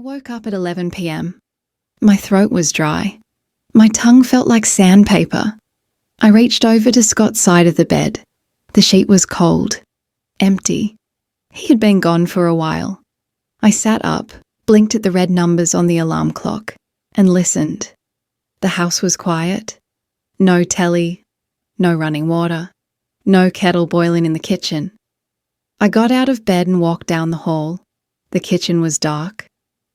woke up at 11 p.m. My throat was dry. My tongue felt like sandpaper. I reached over to Scott's side of the bed. The sheet was cold, empty. He had been gone for a while. I sat up, blinked at the red numbers on the alarm clock, and listened. The house was quiet. No telly, no running water, no kettle boiling in the kitchen. I got out of bed and walked down the hall. The kitchen was dark.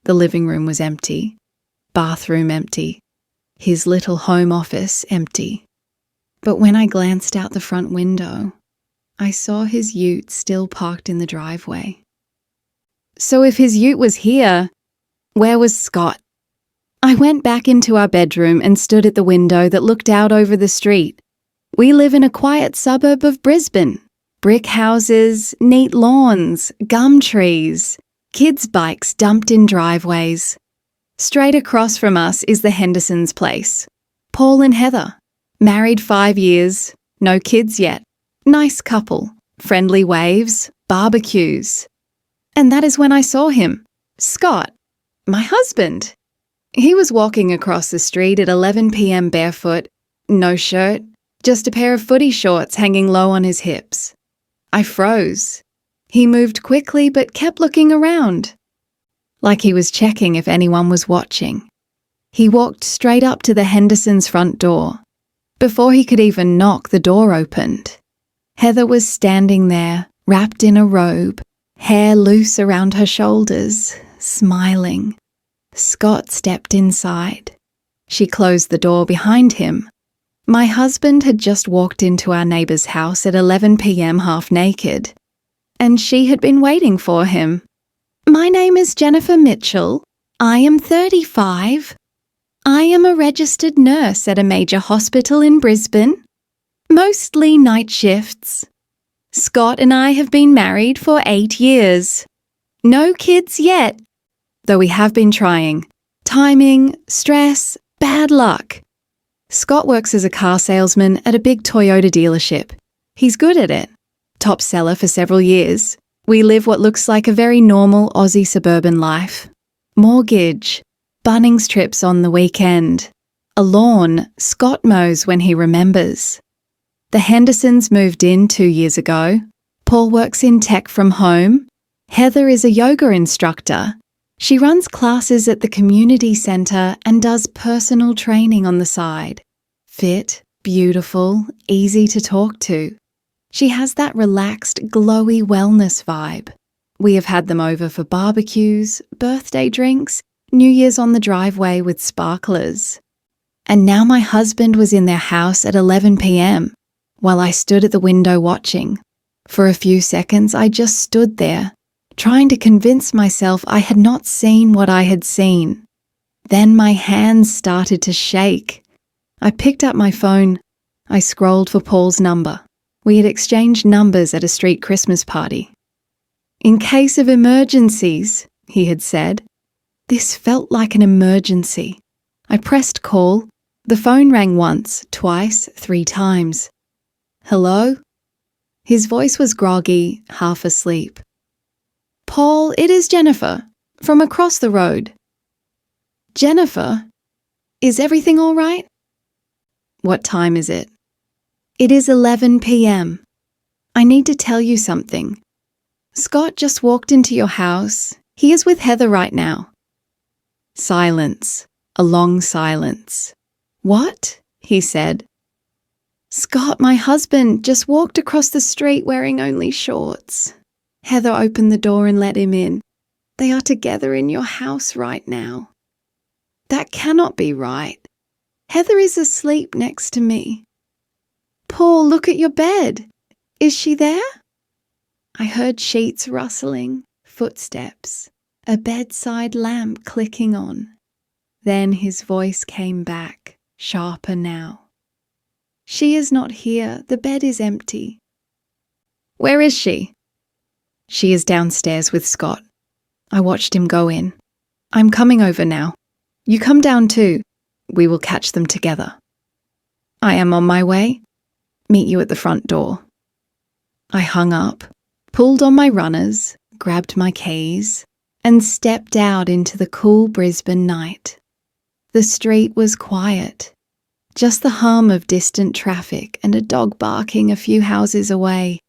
The living room was empty. Bathroom empty. His little home office empty. But when I glanced out the front window, I saw his ute still parked in the driveway. So if his ute was here, where was Scott? I went back into our bedroom and stood at the window that looked out over the street. We live in a quiet suburb of Brisbane. Brick houses, neat lawns, gum trees, kids' bikes dumped in driveways. Straight across from us is the Hendersons' place. Paul and Heather. Married 5 years, no kids yet. Nice couple, friendly waves, barbecues. And that is when I saw him. Scott, my husband. He was walking across the street at 11 p.m. barefoot, no shirt, just a pair of footy shorts hanging low on his hips. I froze. He moved quickly but kept looking around, like he was checking if anyone was watching. He walked straight up to the Hendersons' front door. Before he could even knock, the door opened. Heather was standing there, wrapped in a robe, hair loose around her shoulders, smiling. Scott stepped inside. She closed the door behind him. My husband had just walked into our neighbour's house at 11 p.m. half naked, and she had been waiting for him. My name is Jennifer Mitchell. I am 35. I am a registered nurse at a major hospital in Brisbane, mostly night shifts. Scott and I have been married for 8 years. No kids yet, though we have been trying. Timing, stress, bad luck. Scott works as a car salesman at a big Toyota dealership. He's good at it. Top seller for several years. We live what looks like a very normal Aussie suburban life. Mortgage. Bunnings trips on the weekend. A lawn Scott mows when he remembers. The Hendersons moved in 2 years ago. Paul works in tech from home. Heather is a yoga instructor. She runs classes at the community centre and does personal training on the side. Fit, beautiful, easy to talk to. She has that relaxed, glowy wellness vibe. We have had them over for barbecues, birthday drinks, New Year's on the driveway with sparklers. And now my husband was in their house at 11 p.m. while I stood at the window watching. For a few seconds I just stood there, trying to convince myself I had not seen what I had seen. Then my hands started to shake. I picked up my phone. I scrolled for Paul's number. We had exchanged numbers at a street Christmas party. In case of emergencies, he had said. This felt like an emergency. I pressed call. The phone rang once, twice, 3 times. Hello? His voice was groggy, half asleep. Paul, it is Jennifer, from across the road. Jennifer? Is everything all right? What time is it? It is 11 p.m. I need to tell you something. Scott just walked into your house. He is with Heather right now. Silence. A long silence. What? He said. Scott, my husband, just walked across the street wearing only shorts. Heather opened the door and let him in. They are together in your house right now. That cannot be right. Heather is asleep next to me. Paul, look at your bed. Is she there? I heard sheets rustling, footsteps, a bedside lamp clicking on. Then his voice came back, sharper now. She is not here. The bed is empty. Where is she? She is downstairs with Scott. I watched him go in. I'm coming over now. You come down too. We will catch them together. I am on my way. Meet you at the front door. I hung up, pulled on my runners, grabbed my keys, and stepped out into the cool Brisbane night. The street was quiet, just the hum of distant traffic and a dog barking a few houses away.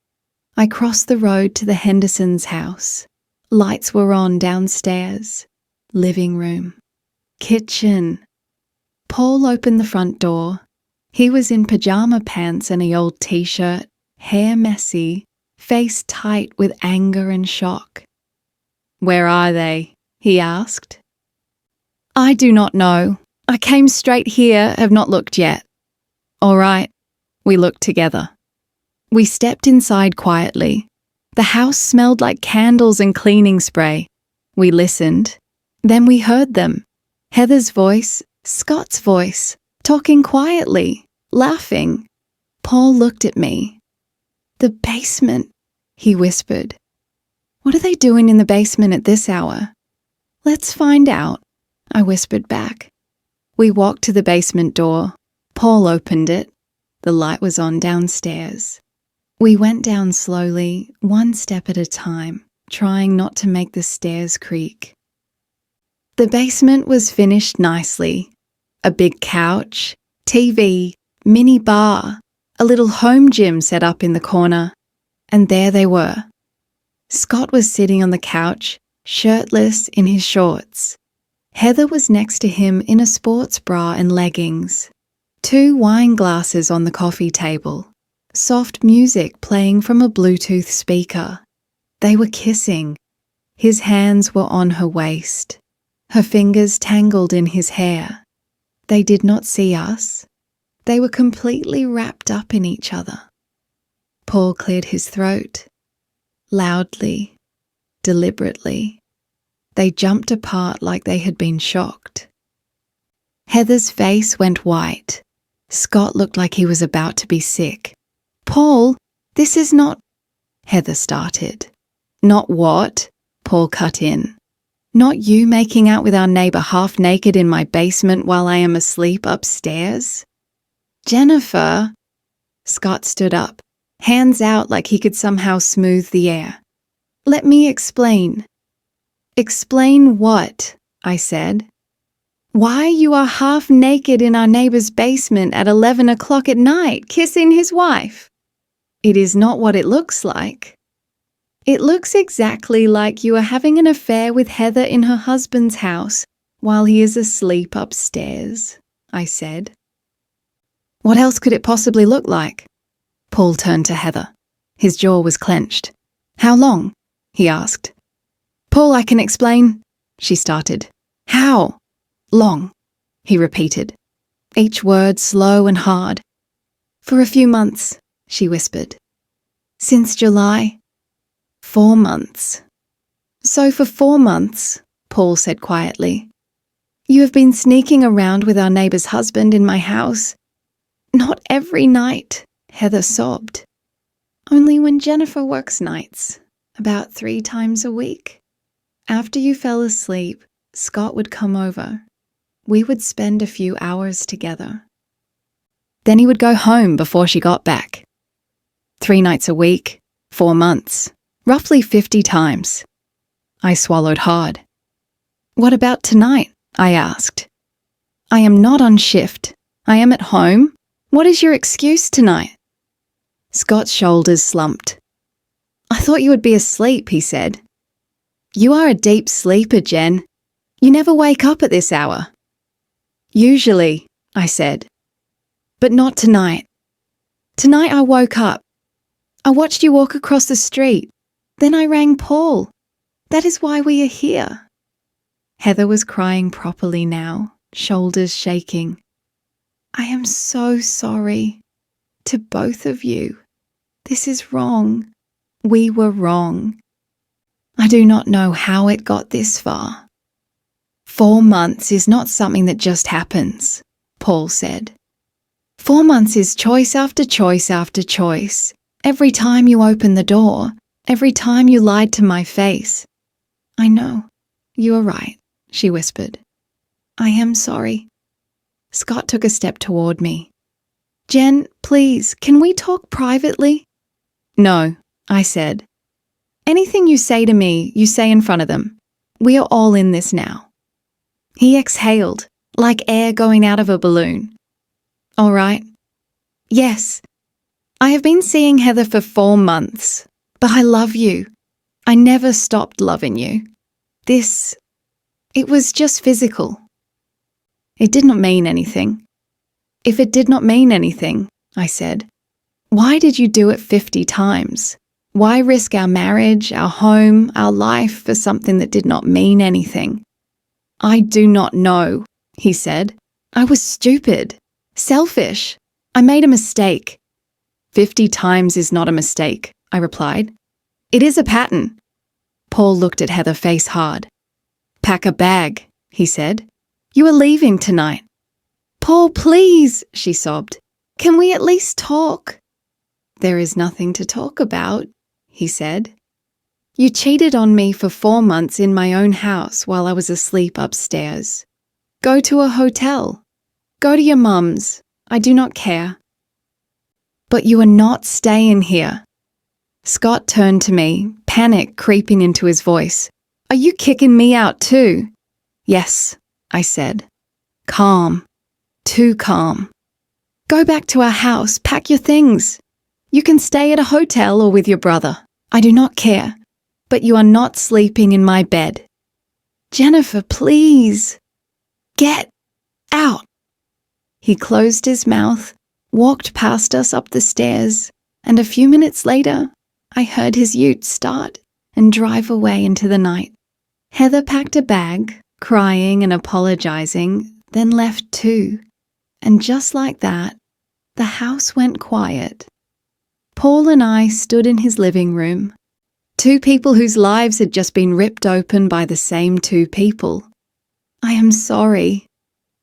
I crossed the road to the Hendersons' house. Lights were on downstairs. Living room. Kitchen. Paul opened the front door. He was in pyjama pants and an old t-shirt, hair messy, face tight with anger and shock. "Where are they?" he asked. "I do not know. I came straight here, have not looked yet." "All right." We looked together. We stepped inside quietly. The house smelled like candles and cleaning spray. We listened. Then we heard them. Heather's voice, Scott's voice, talking quietly, laughing. Paul looked at me. "The basement," he whispered. "What are they doing in the basement at this hour?" "Let's find out," I whispered back. We walked to the basement door. Paul opened it. The light was on downstairs. We went down slowly, one step at a time, trying not to make the stairs creak. The basement was finished nicely. A big couch, TV, mini bar, a little home gym set up in the corner. And there they were. Scott was sitting on the couch, shirtless in his shorts. Heather was next to him in a sports bra and leggings. 2 wine glasses on the coffee table. Soft music playing from a Bluetooth speaker. They were kissing. His hands were on her waist. Her fingers tangled in his hair. They did not see us. They were completely wrapped up in each other. Paul cleared his throat. Loudly, deliberately. They jumped apart like they had been shocked. Heather's face went white. Scott looked like he was about to be sick. "Paul, this is not—" Heather started. "Not what?" Paul cut in. "Not you making out with our neighbour half naked in my basement while I am asleep upstairs?" "Jennifer!" Scott stood up, hands out like he could somehow smooth the air. "Let me explain." "Explain what?" I said. "Why you are half naked in our neighbour's basement at 11 o'clock at night, kissing his wife. It is not what it looks like. It looks exactly like you are having an affair with Heather in her husband's house while he is asleep upstairs," I said. "What else could it possibly look like?" Paul turned to Heather. His jaw was clenched. "How long?" he asked. "Paul, I can explain," she started. "How long?" he repeated, each word slow and hard. "For a few months," she whispered. "Since July." 4 months. "So for 4 months," Paul said quietly, "you have been sneaking around with our neighbour's husband in my house." "Not every night," Heather sobbed. "Only when Jennifer works nights, about 3 times a week. After you fell asleep, Scott would come over. We would spend a few hours together. Then he would go home before she got back. 3 nights a week, 4 months, roughly 50 times. I swallowed hard. "What about tonight?" I asked. "I am not on shift. I am at home. What is your excuse tonight?" Scott's shoulders slumped. "I thought you would be asleep," he said. "You are a deep sleeper, Jen. You never wake up at this hour." "Usually," I said. "But not tonight. Tonight I woke up. I watched you walk across the street. Then I rang Paul. That is why we are here." Heather was crying properly now, shoulders shaking. "I am so sorry. To both of you. This is wrong. We were wrong. I do not know how it got this far." 4 months is not something that just happens, Paul said. 4 months is choice after choice after choice. Every time you open the door, every time you lied to my face. "I know. You are right," she whispered. "I am sorry." Scott took a step toward me. "Jen, please, can we talk privately?" "No," I said. "Anything you say to me, you say in front of them. We are all in this now. He exhaled, like air going out of a balloon. All right. Yes. I have been seeing Heather for 4 months, but I love you. I never stopped loving you. It was just physical. It did not mean anything. If it did not mean anything, I said, why did you do it 50 times? Why risk our marriage, our home, our life for something that did not mean anything? I do not know, he said. I was stupid, selfish. I made a mistake. 50 times is not a mistake, I replied. It is a pattern. Paul looked at Heather face hard. Pack a bag, he said. You are leaving tonight. Paul, please, she sobbed. Can we at least talk? There is nothing to talk about, he said. You cheated on me for 4 months in my own house while I was asleep upstairs. Go to a hotel. Go to your mum's. I do not care. But you are not staying here. Scott turned to me, panic creeping into his voice. Are you kicking me out too? Yes, I said. Calm. Too calm. Go back to our house, pack your things. You can stay at a hotel or with your brother. I do not care. But you are not sleeping in my bed. Jennifer, please. Get out. He closed his mouth, walked past us up the stairs, and a few minutes later, I heard his ute start and drive away into the night. Heather packed a bag, crying and apologizing, then left too. And just like that, the house went quiet. Paul and I stood in his living room, 2 people whose lives had just been ripped open by the same 2 people. I am sorry,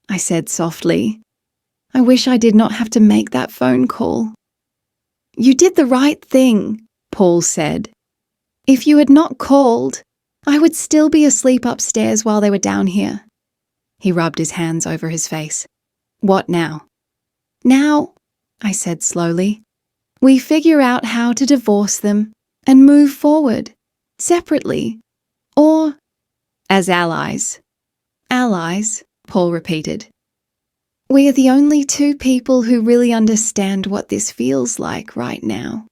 I said softly. I wish I did not have to make that phone call. You did the right thing, Paul said. If you had not called, I would still be asleep upstairs while they were down here. He rubbed his hands over his face. What now? Now, I said slowly, we figure out how to divorce them and move forward, separately, or as allies. Allies, Paul repeated. We are the only 2 people who really understand what this feels like right now.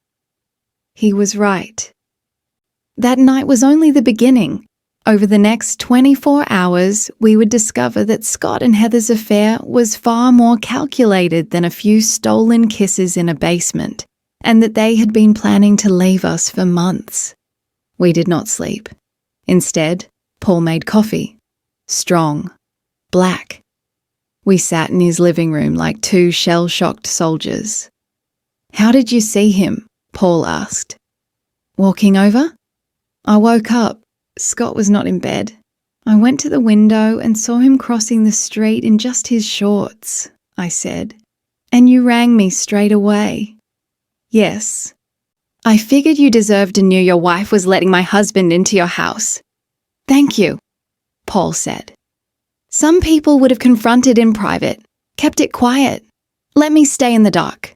He was right. That night was only the beginning. Over the next 24 hours, we would discover that Scott and Heather's affair was far more calculated than a few stolen kisses in a basement, and that they had been planning to leave us for months. We did not sleep. Instead, Paul made coffee. Strong. Black. We sat in his living room like 2 shell-shocked soldiers. How did you see him? Paul asked. Walking over? I woke up. Scott was not in bed. I went to the window and saw him crossing the street in just his shorts, I said. And you rang me straight away. Yes. I figured you deserved and knew your wife was letting my husband into your house. Thank you, Paul said. Some people would have confronted in private, kept it quiet. Let me stay in the dark.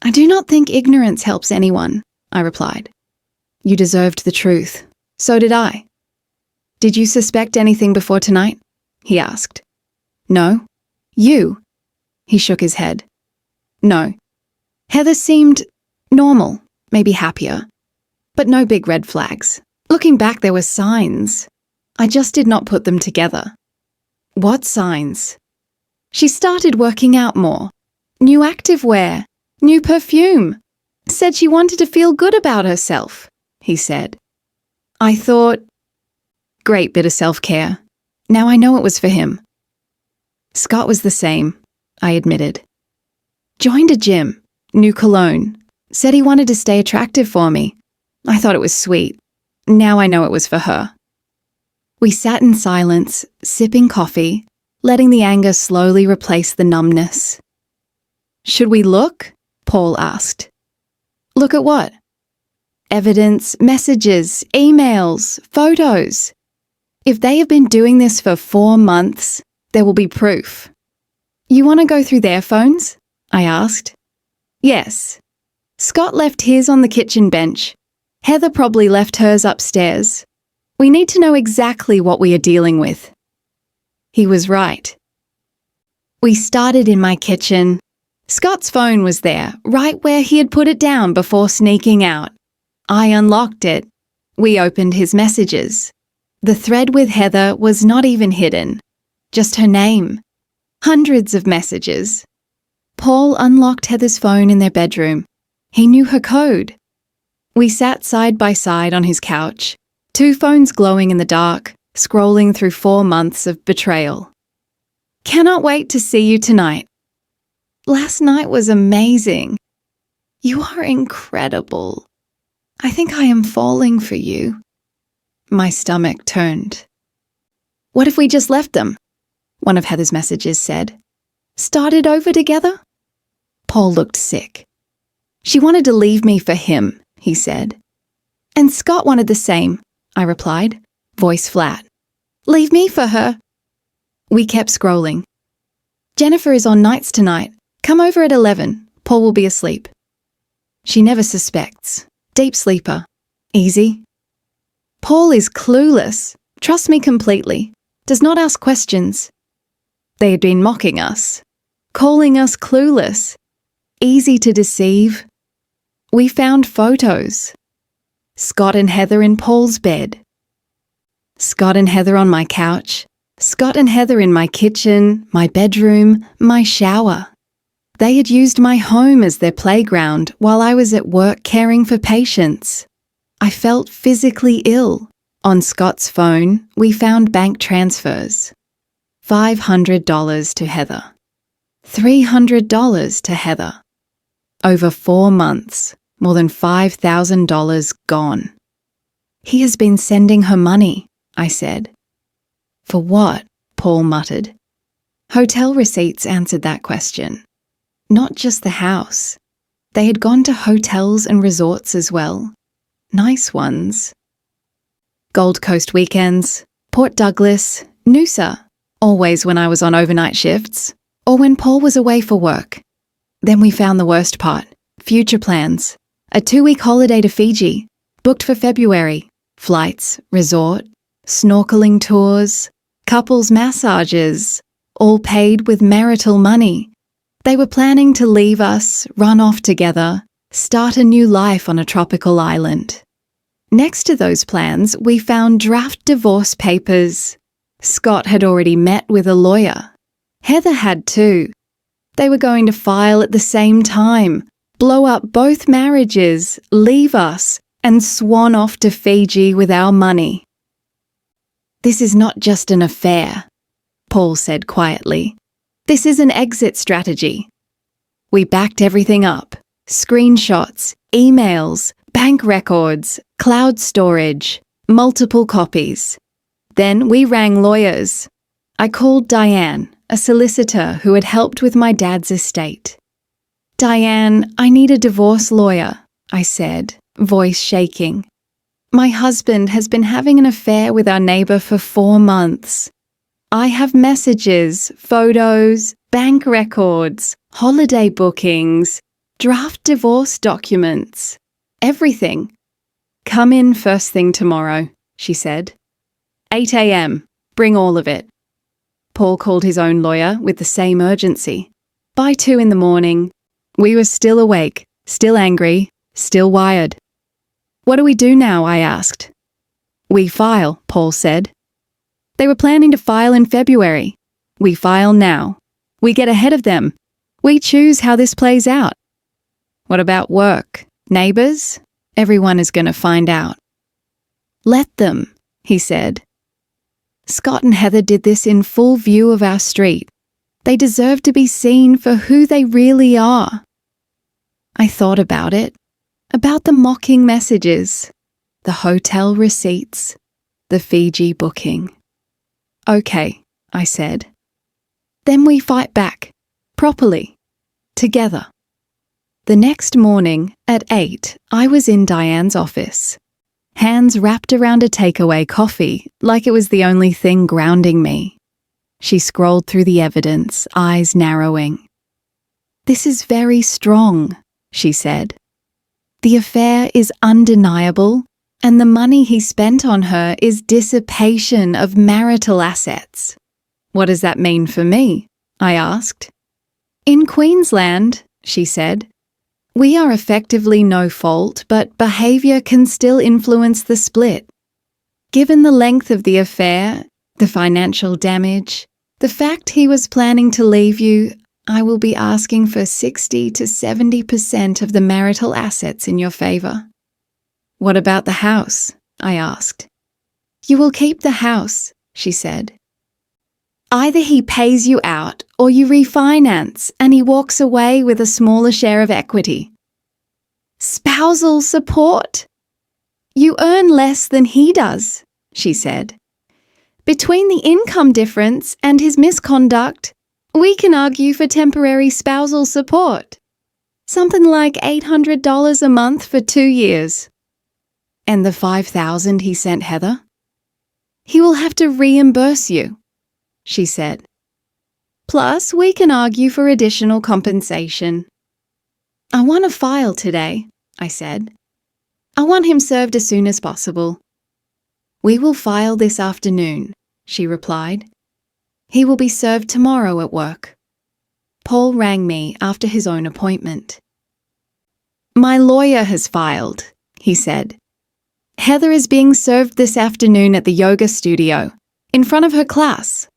I do not think ignorance helps anyone, I replied. You deserved the truth. So did I. Did you suspect anything before tonight? He asked. No. You? He shook his head. No. Heather seemed normal, maybe happier, but no big red flags. Looking back, there were signs. I just did not put them together. What signs? She started working out more. New activewear. New perfume. Said she wanted to feel good about herself, he said. I thought, great bit of self-care. Now I know it was for him. Scott was the same, I admitted. Joined a gym, new cologne. Said he wanted to stay attractive for me. I thought it was sweet. Now I know it was for her. We sat in silence, sipping coffee, letting the anger slowly replace the numbness. Should we look? Paul asked. Look at what? Evidence, messages, emails, photos. If they have been doing this for 4 months, there will be proof. You want to go through their phones? I asked. Yes. Scott left his on the kitchen bench. Heather probably left hers upstairs. We need to know exactly what we are dealing with. He was right. We started in my kitchen. Scott's phone was there, right where he had put it down before sneaking out. I unlocked it. We opened his messages. The thread with Heather was not even hidden, just her name. Hundreds of messages. Paul unlocked Heather's phone in their bedroom. He knew her code. We sat side by side on his couch, 2 phones glowing in the dark, scrolling through 4 months of betrayal. Cannot wait to see you tonight. Last night was amazing. You are incredible. I think I am falling for you. My stomach turned. What if we just left them? One of Heather's messages said. Started over together? Paul looked sick. She wanted to leave me for him, he said. And Scott wanted the same, I replied, voice flat. Leave me for her. We kept scrolling. Jennifer is on nights tonight. Come over at 11. Paul will be asleep. She never suspects. Deep sleeper. Easy. Paul is clueless. Trust me completely. Does not ask questions. They had been mocking us, calling us clueless, easy to deceive. We found photos. Scott and Heather in Paul's bed. Scott and Heather on my couch. Scott and Heather in my kitchen, my bedroom, my shower. They had used my home as their playground while I was at work caring for patients. I felt physically ill. On Scott's phone, we found bank transfers. $500 to Heather. $300 to Heather. Over 4 months, more than $5,000 gone. He has been sending her money, I said. For what? Paul muttered. Hotel receipts answered that question. Not just the house. They had gone to hotels and resorts as well. Nice ones. Gold Coast weekends, Port Douglas, Noosa, always when I was on overnight shifts, or when Paul was away for work. Then we found the worst part, future plans. A 2-week holiday to Fiji, booked for February. Flights, resort, snorkeling tours, couples massages, all paid with marital money. They were planning to leave us, run off together, start a new life on a tropical island. Next to those plans, we found draft divorce papers. Scott had already met with a lawyer. Heather had too. They were going to file at the same time, blow up both marriages, leave us, and swan off to Fiji with our money. This is not just an affair, Paul said quietly. This is an exit strategy. We backed everything up. Screenshots, emails, bank records, cloud storage, multiple copies. Then we rang lawyers. I called Diane, a solicitor who had helped with my dad's estate. Diane, I need a divorce lawyer, I said, voice shaking. My husband has been having an affair with our neighbour for 4 months. I have messages, photos, bank records, holiday bookings, draft divorce documents, everything. Come in first thing tomorrow, she said. 8 a.m. Bring all of it. Paul called his own lawyer with the same urgency. By 2 in the morning, we were still awake, still angry, still wired. What do we do now? I asked. We file, Paul said. They were planning to file in February. We file now. We get ahead of them. We choose how this plays out. What about work? Neighbours? Everyone is going to find out. Let them, he said. Scott and Heather did this in full view of our street. They deserve to be seen for who they really are. I thought about it, about the mocking messages, the hotel receipts, the Fiji booking. Okay, I said. Then we fight back, properly, together. The next morning, at 8, I was in Diane's office. Hands wrapped around a takeaway coffee, like it was the only thing grounding me. She scrolled through the evidence, eyes narrowing. This is very strong, she said. The affair is undeniable, And the money he spent on her is dissipation of marital assets. What does that mean for me? I asked. In Queensland, she said, we are effectively no fault, but behaviour can still influence the split. Given the length of the affair, the financial damage, the fact he was planning to leave you, I will be asking for 60 to 70% of the marital assets in your favour. What about the house? I asked. You will keep the house, she said. Either he pays you out or you refinance and he walks away with a smaller share of equity. Spousal support? You earn less than he does, she said. Between the income difference and his misconduct, we can argue for temporary spousal support. Something like $800 a month for 2 years. And the $5,000 he sent Heather? He will have to reimburse you, she said. Plus, we can argue for additional compensation. I want a file today, I said. I want him served as soon as possible. We will file this afternoon, she replied. He will be served tomorrow at work. Paul rang me after his own appointment. My lawyer has filed, he said. Heather is being served this afternoon at the yoga studio, in front of her class.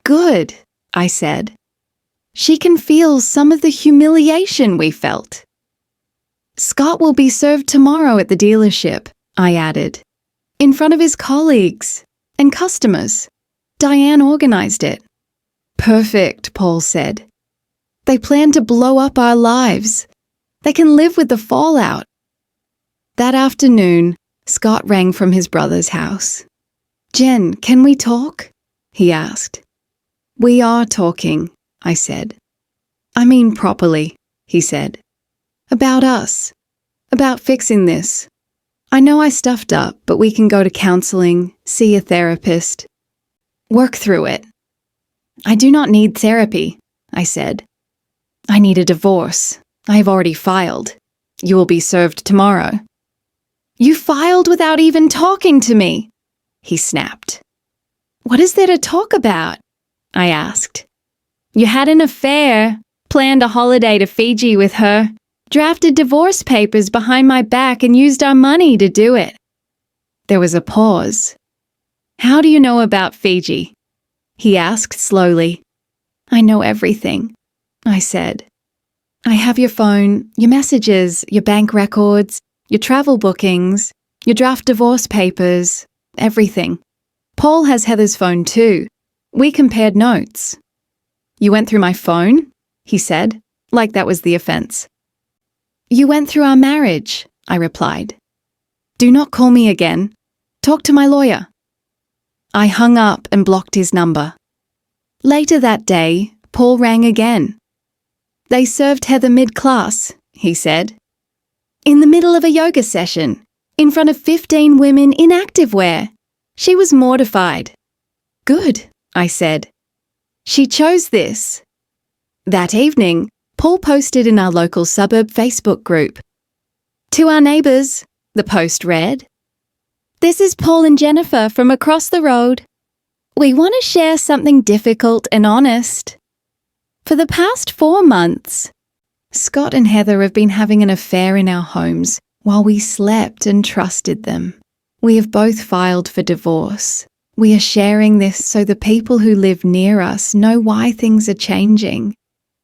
Good, I said. She can feel some of the humiliation we felt. Scott will be served tomorrow at the dealership, I added, in front of his colleagues and customers. Diane organised it. Perfect, Paul said. They plan to blow up our lives. They can live with the fallout. That afternoon, Scott rang from his brother's house. Jen, can we talk? He asked. We are talking, I said. I mean properly, he said. About us. About fixing this. I know I stuffed up, but we can go to counselling, see a therapist. Work through it. I do not need therapy, I said. I need a divorce. I have already filed. You will be served tomorrow. You filed without even talking to me, he snapped. What is there to talk about? I asked. You had an affair, planned a holiday to Fiji with her, drafted divorce papers behind my back and used our money to do it. There was a pause. How do you know about Fiji? He asked slowly. I know everything, I said. I have your phone, your messages, your bank records, your travel bookings, your draft divorce papers, everything. Paul has Heather's phone too. We compared notes. You went through my phone? He said, like that was the offence. You went through our marriage, I replied. Do not call me again. Talk to my lawyer. I hung up and blocked his number. Later that day, Paul rang again. They served Heather mid-class, he said. In the middle of a yoga session, in front of 15 women in activewear. She was mortified. Good, I said. She chose this. That evening, Paul posted in our local suburb Facebook group. To our neighbours, the post read, This is Paul and Jennifer from across the road. We want to share something difficult and honest. For the past 4 months, Scott and Heather have been having an affair in our homes while we slept and trusted them. We have both filed for divorce. We are sharing this so the people who live near us know why things are changing.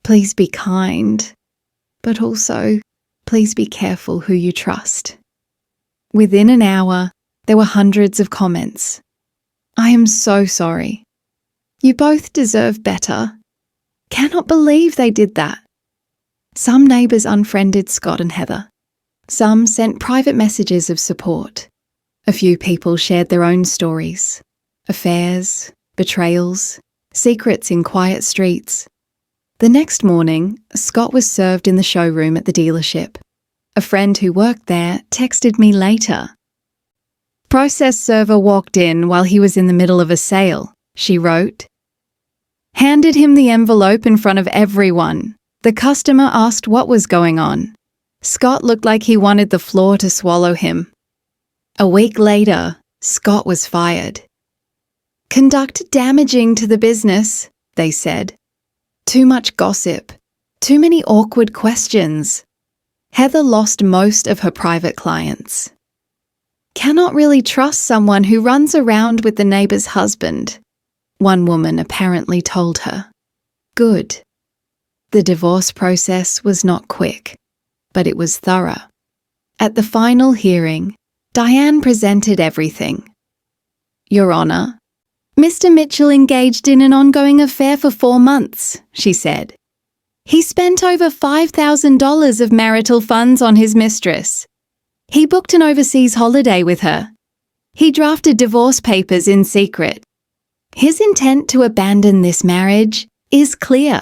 Please be kind, but also please be careful who you trust. Within an hour, there were hundreds of comments. I am so sorry. You both deserve better. Cannot believe they did that. Some neighbours unfriended Scott and Heather. Some sent private messages of support. A few people shared their own stories. Affairs, betrayals, secrets in quiet streets. The next morning, Scott was served in the showroom at the dealership. A friend who worked there texted me later. Process server walked in while he was in the middle of a sale, she wrote. Handed him the envelope in front of everyone. The customer asked what was going on. Scott looked like he wanted the floor to swallow him. A week later, Scott was fired. Conduct damaging to the business, they said. Too much gossip. Too many awkward questions. Heather lost most of her private clients. Cannot really trust someone who runs around with the neighbour's husband, one woman apparently told her. Good. The divorce process was not quick, but it was thorough. At the final hearing, Diane presented everything. Your Honour, Mr. Mitchell engaged in an ongoing affair for 4 months, she said. He spent over $5,000 of marital funds on his mistress. He booked an overseas holiday with her. He drafted divorce papers in secret. His intent to abandon this marriage is clear.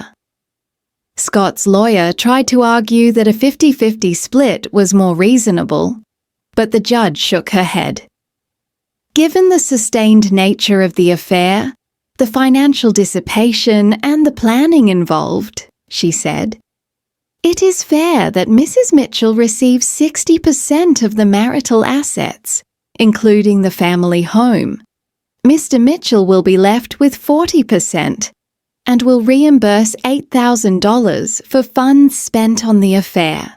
Scott's lawyer tried to argue that a 50-50 split was more reasonable, but the judge shook her head. Given the sustained nature of the affair, the financial dissipation and the planning involved, she said, it is fair that Mrs. Mitchell receives 60% of the marital assets, including the family home. Mr. Mitchell will be left with 40% and will reimburse $8,000 for funds spent on the affair.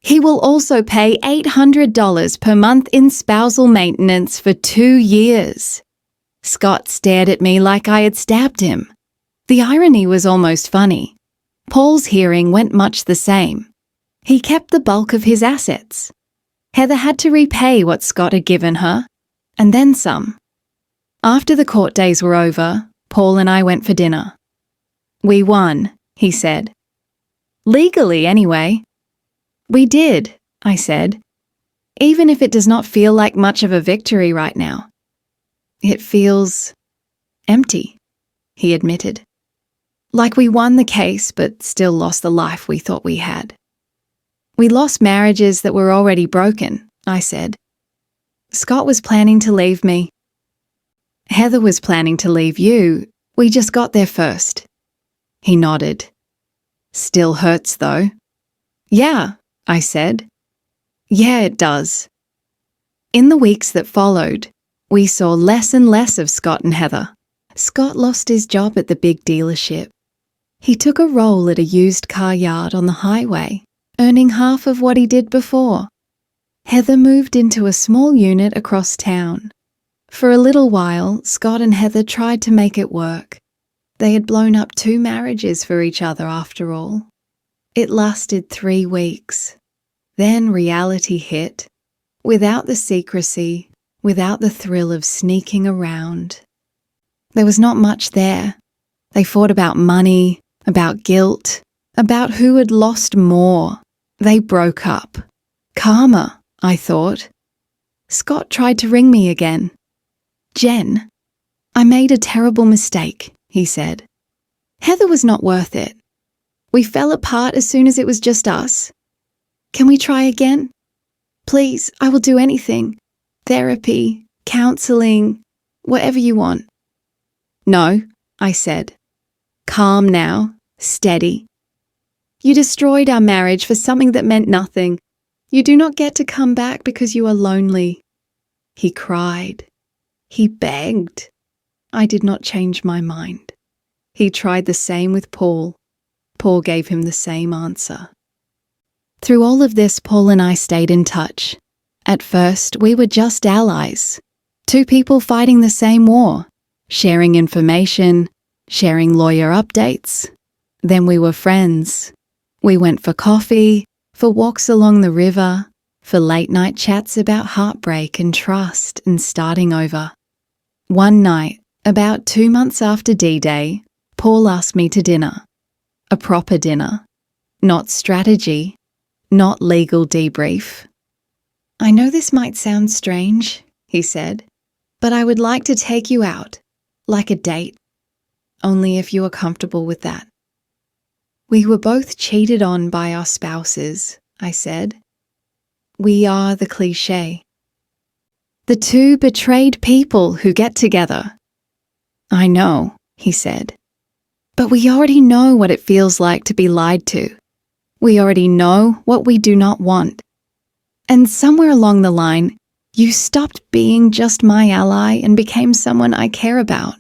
He will also pay $800 per month in spousal maintenance for 2 years. Scott stared at me like I had stabbed him. The irony was almost funny. Paul's hearing went much the same. He kept the bulk of his assets. Heather had to repay what Scott had given her, and then some. After the court days were over, Paul and I went for dinner. We won, he said. Legally, anyway. We did, I said, even if it does not feel like much of a victory right now. It feels empty, he admitted. Like we won the case but still lost the life we thought we had. We lost marriages that were already broken, I said. Scott was planning to leave me. Heather was planning to leave you. We just got there first. He nodded. Still hurts, though. Yeah, I said. Yeah, it does. In the weeks that followed, we saw less and less of Scott and Heather. Scott lost his job at the big dealership. He took a role at a used car yard on the highway, earning half of what he did before. Heather moved into a small unit across town. For a little while, Scott and Heather tried to make it work. They had blown up 2 marriages for each other after all. It lasted 3 weeks. Then reality hit. Without the secrecy, without the thrill of sneaking around. There was not much there. They fought about money, about guilt, about who had lost more. They broke up. Karma, I thought. Scott tried to ring me again. Jen, I made a terrible mistake, he said. Heather was not worth it. We fell apart as soon as it was just us. Can we try again? Please, I will do anything. Therapy, counseling, whatever you want. No, I said. Calm now, steady. You destroyed our marriage for something that meant nothing. You do not get to come back because you are lonely. He cried. He begged. I did not change my mind. He tried the same with Paul. Paul gave him the same answer. Through all of this, Paul and I stayed in touch. At first, we were just allies. 2 people fighting the same war, sharing information, sharing lawyer updates. Then we were friends. We went for coffee, for walks along the river, for late-night chats about heartbreak and trust and starting over. One night, about 2 months after D-Day, Paul asked me to dinner. A proper dinner. Not strategy. Not legal debrief. I know this might sound strange, he said, but I would like to take you out, like a date. Only if you are comfortable with that. We were both cheated on by our spouses, I said. We are the cliché. The 2 betrayed people who get together. I know, he said. But we already know what it feels like to be lied to. We already know what we do not want. And somewhere along the line, You stopped being just my ally and became someone I care about.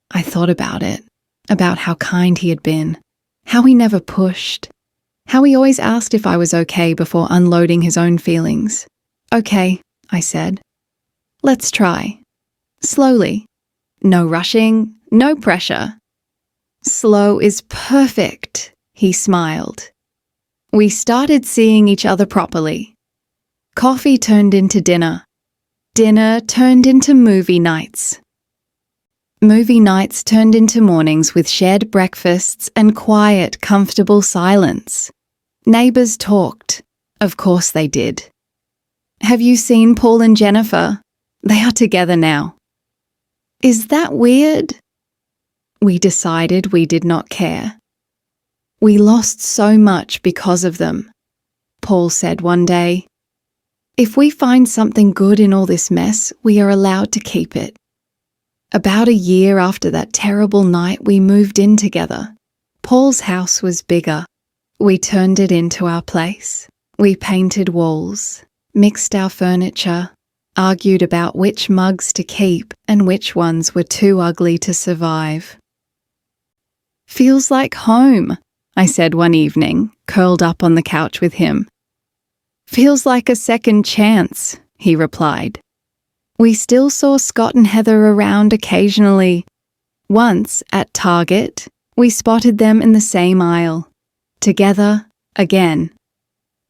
I thought about it, about how kind he had been, how he never pushed, how he always asked if I was okay before unloading his own feelings. Okay, I said. Let's try. Slowly. No rushing, no pressure. Slow is perfect, he smiled. We started seeing each other properly. Coffee turned into dinner. Dinner turned into movie nights. Movie nights turned into mornings with shared breakfasts and quiet, comfortable silence. Neighbours talked. Of course they did. Have you seen Paul and Jennifer? They are together now. Is that weird? We decided we did not care. We lost so much because of them. Paul said one day, if we find something good in all this mess, we are allowed to keep it. About a year after that terrible night, we moved in together. Paul's house was bigger. We turned it into our place. We painted walls, mixed our furniture, argued about which mugs to keep and which ones were too ugly to survive. Feels like home, I said one evening, curled up on the couch with him. Feels like a second chance, he replied. We still saw Scott and Heather around occasionally. Once, at Target, we spotted them in the same aisle. Together, again.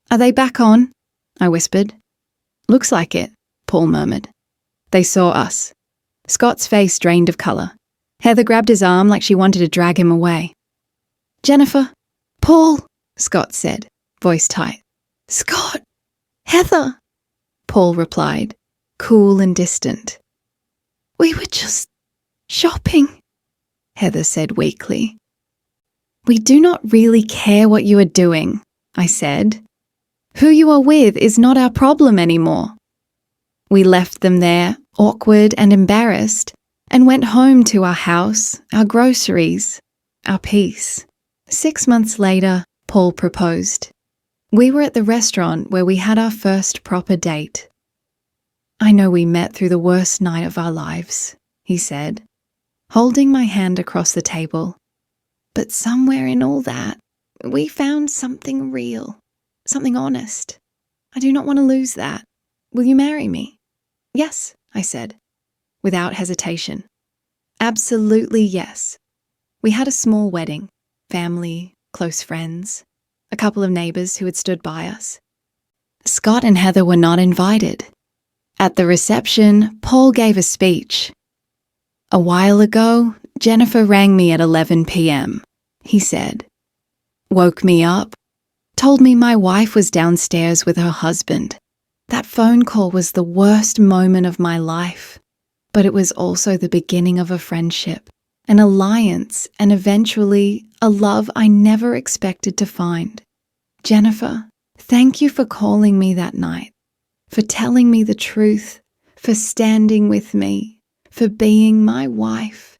Are they back on? I whispered. Looks like it, Paul murmured. They saw us. Scott's face drained of colour. Heather grabbed his arm like she wanted to drag him away. Jennifer, Paul, Scott said, voice tight. Scott, Heather, Paul replied, cool and distant. We were just shopping, Heather said weakly. We do not really care what you are doing, I said. Who you are with is not our problem anymore. We left them there, awkward and embarrassed, and went home to our house, our groceries, our peace. 6 months later, Paul proposed. We were at the restaurant where we had our first proper date. I know we met through the worst night of our lives, he said, holding my hand across the table. But somewhere in all that, we found something real, something honest. I do not want to lose that. Will you marry me? Yes, I said, without hesitation. Absolutely yes. We had a small wedding, family, close friends, a couple of neighbours who had stood by us. Scott and Heather were not invited. At the reception, Paul gave a speech. A while ago, Jennifer rang me at 11 p.m., he said. Woke me up, told me my wife was downstairs with her husband. That phone call was the worst moment of my life, but it was also the beginning of a friendship, an alliance, and eventually a love I never expected to find. Jennifer, thank you for calling me that night, for telling me the truth, for standing with me, for being my wife.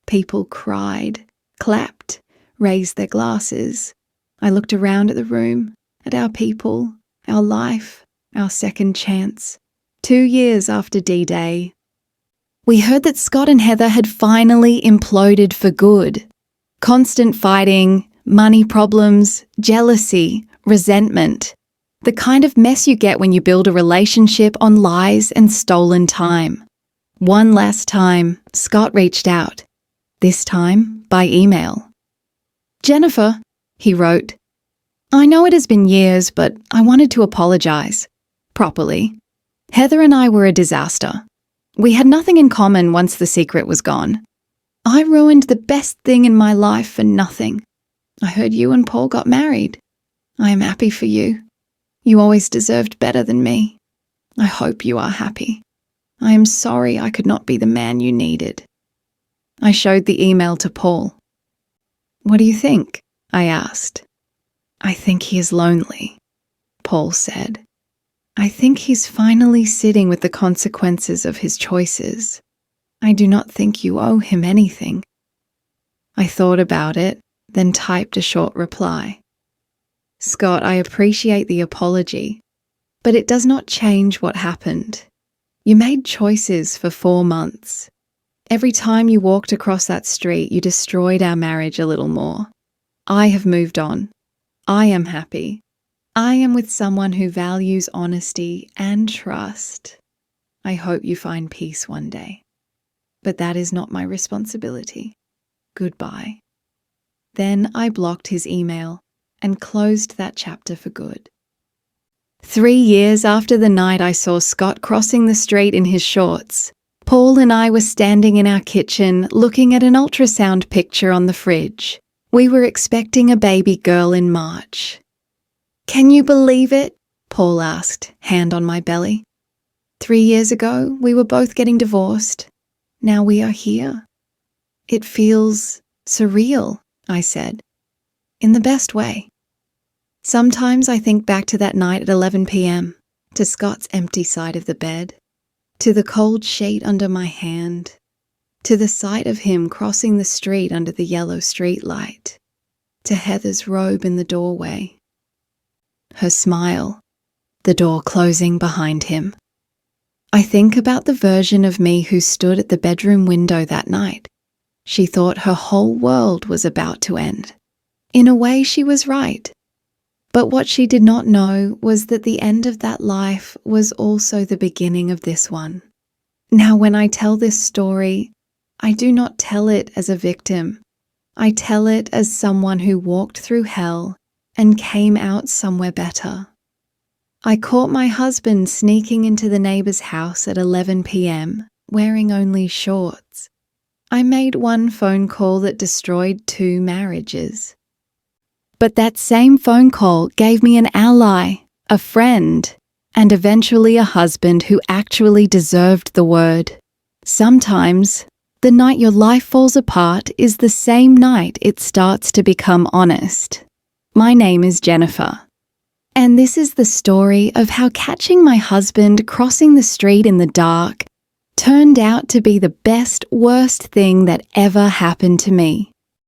People cried, clapped, raised their glasses. I looked around at the room, at our people, our life, our second chance. 2 years after D-Day. We heard that Scott and Heather had finally imploded for good. Constant fighting, money problems, jealousy, resentment. The kind of mess you get when you build a relationship on lies and stolen time. One last time, Scott reached out. This time, by email. Jennifer, he wrote, I know it has been years, but I wanted to apologise. Properly. Heather and I were a disaster. We had nothing in common once the secret was gone. I ruined the best thing in my life for nothing. I heard you and Paul got married. I am happy for you. You always deserved better than me. I hope you are happy. I am sorry I could not be the man you needed. I showed the email to Paul. What do you think? I asked. I think he is lonely, Paul said. I think he's finally sitting with the consequences of his choices. I do not think you owe him anything. I thought about it, then typed a short reply. Scott, I appreciate the apology, but it does not change what happened. You made choices for 4 months. Every time you walked across that street, you destroyed our marriage a little more. I have moved on. I am happy. I am with someone who values honesty and trust. I hope you find peace one day. But that is not my responsibility. Goodbye. Then I blocked his email and closed that chapter for good. 3 years after the night I saw Scott crossing the street in his shorts, Paul and I were standing in our kitchen looking at an ultrasound picture on the fridge. We were expecting a baby girl in March. "Can you believe it?" Paul asked, hand on my belly. 3 years ago, we were both getting divorced. Now we are here. It feels surreal, I said, in the best way. Sometimes I think back to that night at 11 p.m, to Scott's empty side of the bed, to the cold sheet under my hand, to the sight of him crossing the street under the yellow street light, to Heather's robe in the doorway, her smile, the door closing behind him. I think about the version of me who stood at the bedroom window that night. She thought her whole world was about to end. In a way, she was right. But what she did not know was that the end of that life was also the beginning of this one. Now, when I tell this story, I do not tell it as a victim. I tell it as someone who walked through hell and came out somewhere better. I caught my husband sneaking into the neighbour's house at 11 p.m, wearing only shorts. I made one phone call that destroyed 2 marriages. But that same phone call gave me an ally, a friend, and eventually a husband who actually deserved the word. Sometimes, the night your life falls apart is the same night it starts to become honest. My name is Jennifer. And this is the story of how catching my husband crossing the street in the dark turned out to be the best, worst thing that ever happened to me.